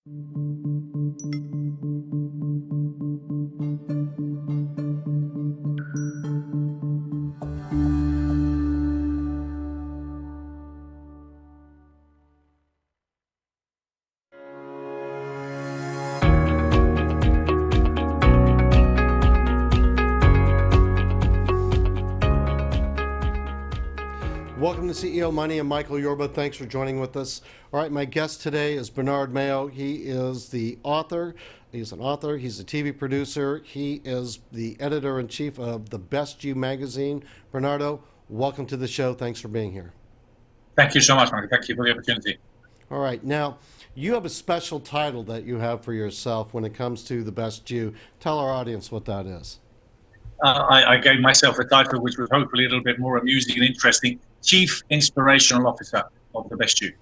Welcome to CEO Money. I'm Michael Yorba. Thanks for joining with us. All right, my guest today is Bernardo Moya. He is the author. He's an author. He's a TV producer. He is the editor-in-chief of the Best You magazine. Bernardo, welcome to the show. Thanks for being here. Thank you so much, Michael. Thank you for the opportunity. All right, now you have a special title that you have for yourself when it comes to the Best You. Tell our audience what that is. I gave myself a title which was hopefully a little bit more amusing and interesting: Chief Inspirational Officer of the Best You.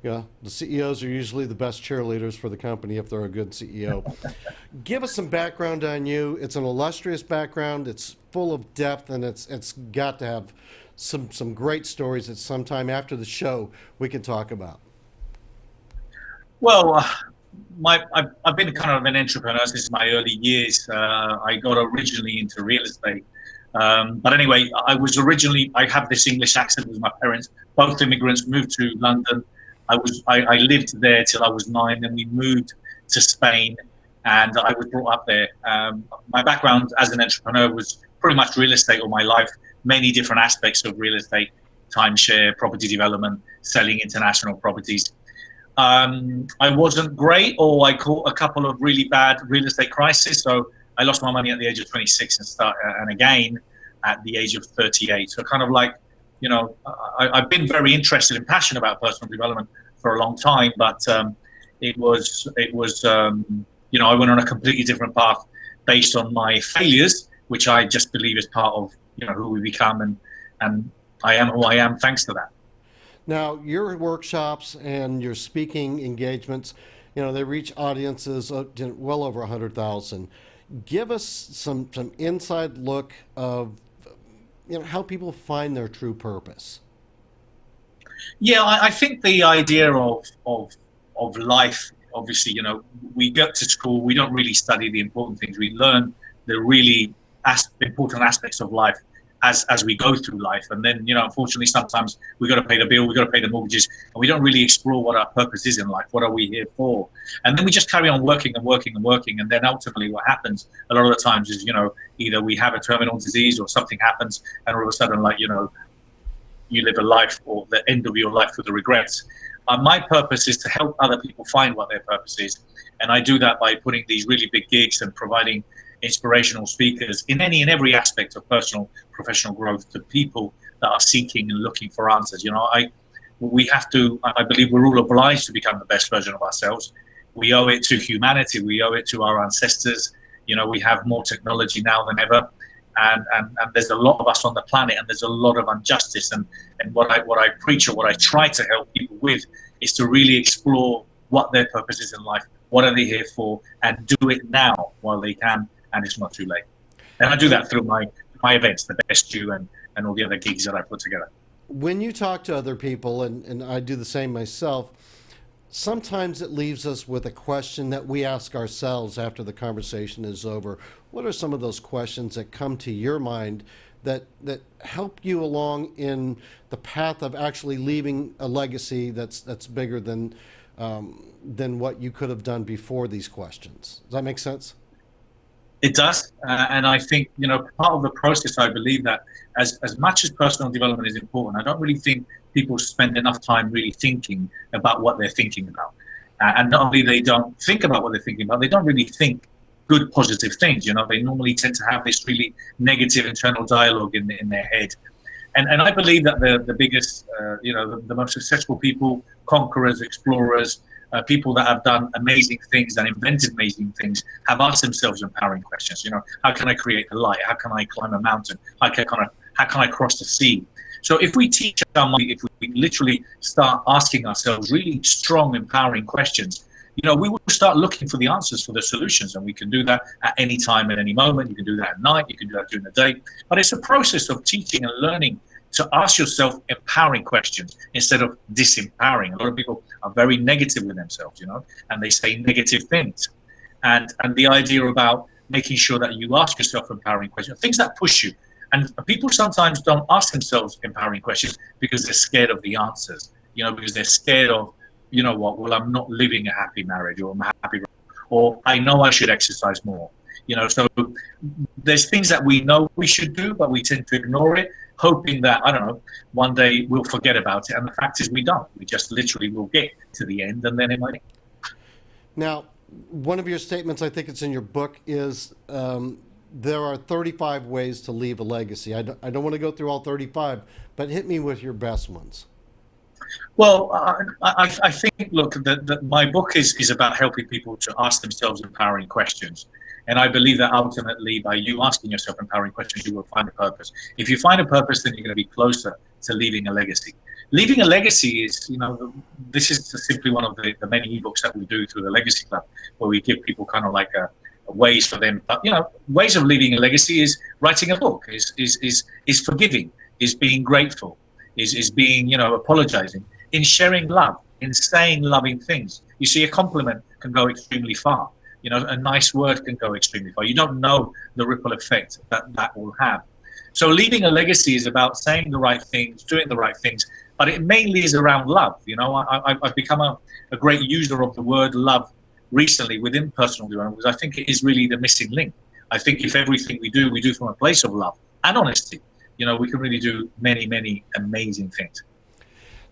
Yeah, the CEOs are usually the best cheerleaders for the company if they're a good CEO. Give us some background on you. It's an illustrious background. It's full of depth, and it's got to have some great stories that sometime after the show we can talk about. Well, I've been kind of an entrepreneur since my early years. I got originally into real estate. But anyway, I have this English accent with my parents, both immigrants, moved to London. I lived there till I was 9, then we moved to Spain, and I was brought up there. My background as an entrepreneur was pretty much real estate all my life, many different aspects of real estate: timeshare, property development, selling international properties. I wasn't great, or I caught a couple of really bad real estate crises. So I lost my money at the age of 26 and again at the age of 38. So kind of like, I've been very interested and passionate about personal development for a long time, but it was I went on a completely different path based on my failures, which I just believe is part of who we become, and I am who I am thanks to that. Now, your workshops and your speaking engagements, they reach audiences well over 100,000. Give us some inside look of how people find their true purpose. Yeah, I think the idea of life, obviously, we go to school, we don't really study the important things. We learn the really important aspects of life as we go through life. And then, unfortunately, sometimes we got to pay the bill, we got to pay the mortgages, and we don't really explore what our purpose is in life. What are we here for? And then we just carry on working and working and working. And then ultimately what happens a lot of the times is, either we have a terminal disease or something happens, and all of a sudden, you live a life, or the end of your life, with the regrets. My purpose is to help other people find what their purpose is. And I do that by putting these really big gigs and providing inspirational speakers in any and every aspect of personal, professional growth to people that are seeking and looking for answers. I believe we're all obliged to become the best version of ourselves. We owe it to humanity. We owe it to our ancestors. We have more technology now than ever. And there's a lot of us on the planet, and there's a lot of injustice. And what I preach, or what I try to help people with, is to really explore what their purpose is in life. What are they here for? And do it now while they can, and it's not too late. And I do that through my events, the Best You, and all the other gigs that I put together. When you talk to other people, and I do the same myself, sometimes it leaves us with a question that we ask ourselves after the conversation is over. What are some of those questions that come to your mind that help you along in the path of actually leaving a legacy that's bigger than what you could have done before these questions? Does that make sense? It does, and I think part of the process. I believe that as much as personal development is important, I don't really think people spend enough time really thinking about what they're thinking about. And not only they don't think about what they're thinking about, they don't really think good, positive things. They normally tend to have this really negative internal dialogue in their head. And I believe that the biggest, the most successful people, conquerors, explorers, people that have done amazing things and invented amazing things, have asked themselves empowering questions. How can I create a light? How can I climb a mountain? How can I cross the sea? So if we teach our mind, if we literally start asking ourselves really strong, empowering questions, we will start looking for the answers, for the solutions. And we can do that at any time, at any moment. You can do that at night. You can do that during the day. But it's a process of teaching and learning to ask yourself empowering questions instead of disempowering. A lot of people are very negative with themselves, and they say negative things. And the idea about making sure that you ask yourself empowering questions, things that push you. And people sometimes don't ask themselves empowering questions because they're scared of the answers, because they're scared of, well, I'm not living a happy marriage, or I'm happy, or I know I should exercise more. So there's things that we know we should do, but we tend to ignore it, hoping that, I don't know, one day we'll forget about it. And the fact is we don't. We just literally will get to the end and then it might. Now, one of your statements, I think it's in your book, is there are 35 ways to leave a legacy. I don't want to go through all 35, but hit me with your best ones. Well, I think, look, that my book is about helping people to ask themselves empowering questions. And I believe that ultimately, by you asking yourself empowering questions, you will find a purpose. If you find a purpose, then you're going to be closer to leaving a legacy. Leaving a legacy is, this is simply one of the many ebooks that we do through the Legacy Club, where we give people kind of like a ways for them. But, ways of leaving a legacy is writing a book, is forgiving, is being grateful, is being, apologizing, in sharing love, in saying loving things. You see, a compliment can go extremely far. A nice word can go extremely far. You don't know the ripple effect that will have. So leaving a legacy is about saying the right things, doing the right things, but it mainly is around love. I've become a great user of the word love recently within personal development, because I think it is really the missing link. I think if everything we do from a place of love and honesty, we can really do many, many amazing things.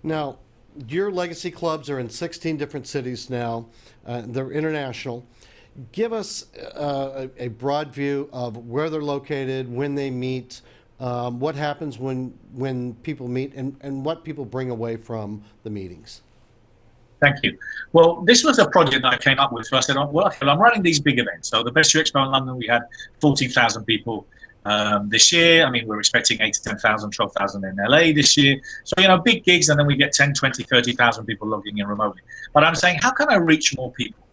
Now, your legacy clubs are in 16 different cities now. They're international. Give us a broad view of where they're located, when they meet, what happens when people meet, and what people bring away from the meetings. Thank you. Well, this was a project that I came up with. So I said, I'm running these big events. So the Best You Expo in London, we had 14,000 people this year. I mean, we're expecting 8 to 10,000, 12,000 in LA this year. So, big gigs, and then we get 10, 20, 30,000 people logging in remotely. But I'm saying, how can I reach more people?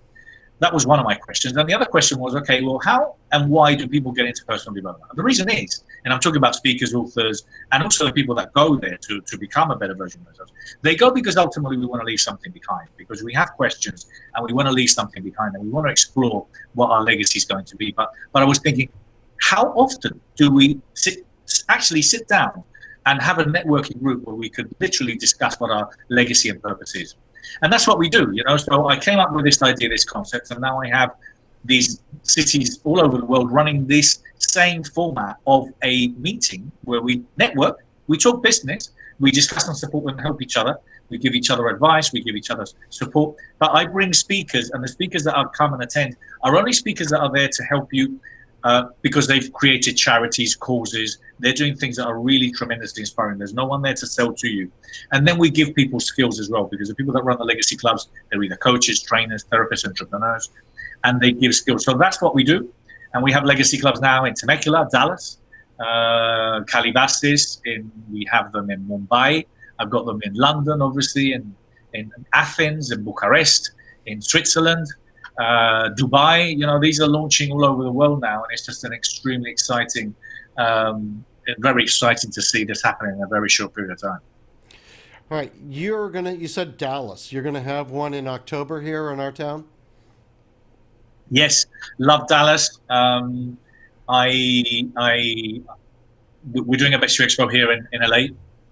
That was one of my questions. And the other question was, okay, well, how and why do people get into personal development? And the reason is, and I'm talking about speakers, authors, and also the people that go there to become a better version of themselves. They go because ultimately we want to leave something behind, because we have questions and we want to leave something behind, and we want to explore what our legacy is going to be. But I was thinking, how often do we actually sit down and have a networking group where we could literally discuss what our legacy and purpose is? And that's what we do, So I came up with this idea, this concept, and now I have these cities all over the world running this same format of a meeting where we network, we talk business, we discuss and support and help each other, we give each other advice, we give each other support. But I bring speakers, and the speakers that I'll come and attend are only speakers that are there to help you because they've created charities, causes. They're doing things that are really tremendously inspiring. There's no one there to sell to you. And then we give people skills as well, because the people that run the legacy clubs, they're either coaches, trainers, therapists, entrepreneurs, and they give skills. So that's what we do. And we have legacy clubs now in Temecula, Dallas, Calabasas, we have them in Mumbai. I've got them in London, obviously, in Athens, in Bucharest, in Switzerland, Dubai. These are launching all over the world now, and it's just an extremely exciting, very exciting to see this happening in a very short period of time. All right, you said Dallas. You're gonna have one in October here in our town? Yes, love Dallas. We're doing a Best You Expo here in LA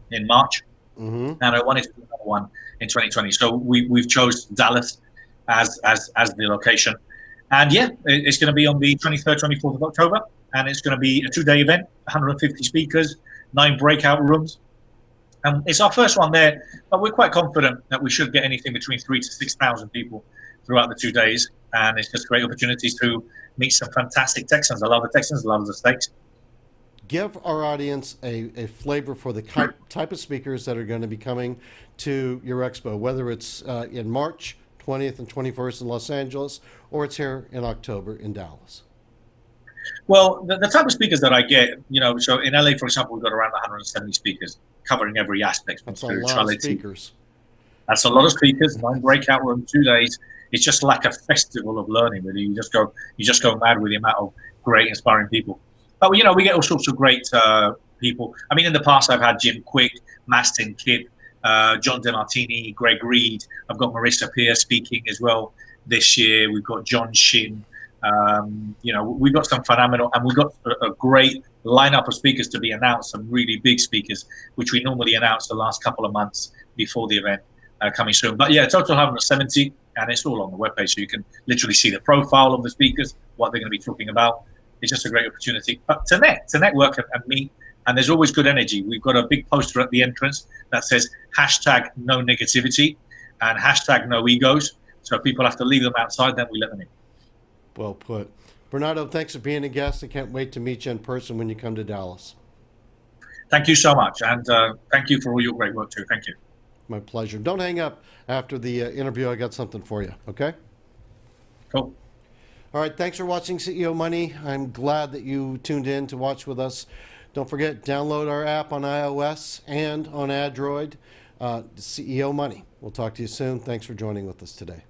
in March, and I wanted to do another one in 2020. So we've chose Dallas as the location, and yeah, it's going to be on the 23rd, 24th of October, and it's going to be a 2-day event, 150 speakers, 9 breakout rooms. It's our first one there, but we're quite confident that we should get anything between 3,000 to 6,000 people throughout the 2 days, and it's just great opportunities to meet some fantastic Texans. I love the Texans, I love the States. Give our audience a flavor for the type of speakers that are going to be coming to your expo, whether it's in March 20th and 21st in Los Angeles, or it's here in October in Dallas. Well, the type of speakers that I get, so in LA, for example, we've got around 170 speakers covering every aspect of spirituality. That's a lot of speakers. That's a lot of speakers. 9 breakout room, 2 days. It's just like a festival of learning, really. You just go mad with the amount of great, inspiring people. But we get all sorts of great people. I mean, in the past, I've had Jim Quick, Mastin Kipp, John DeMartini, Greg Reed. I've got Marissa Peer speaking as well this year. We've got John Shin. We've got some phenomenal, and we've got a great lineup of speakers to be announced, some really big speakers, which we normally announce the last couple of months before the event coming soon. But yeah, total 170, and it's all on the webpage, so you can literally see the profile of the speakers, what they're going to be talking about. It's just a great opportunity. But to network and meet, and there's always good energy. We've got a big poster at the entrance that says #no negativity and #no egos. So people have to leave them outside, then we let them in. Well put. Bernardo, thanks for being a guest. I can't wait to meet you in person when you come to Dallas. Thank you so much. And thank you for all your great work too. Thank you. My pleasure. Don't hang up after the interview. I got something for you. Okay? Cool. All right. Thanks for watching CEO Money. I'm glad that you tuned in to watch with us. Don't forget, download our app on iOS and on Android. CEO Money. We'll talk to you soon. Thanks for joining with us today.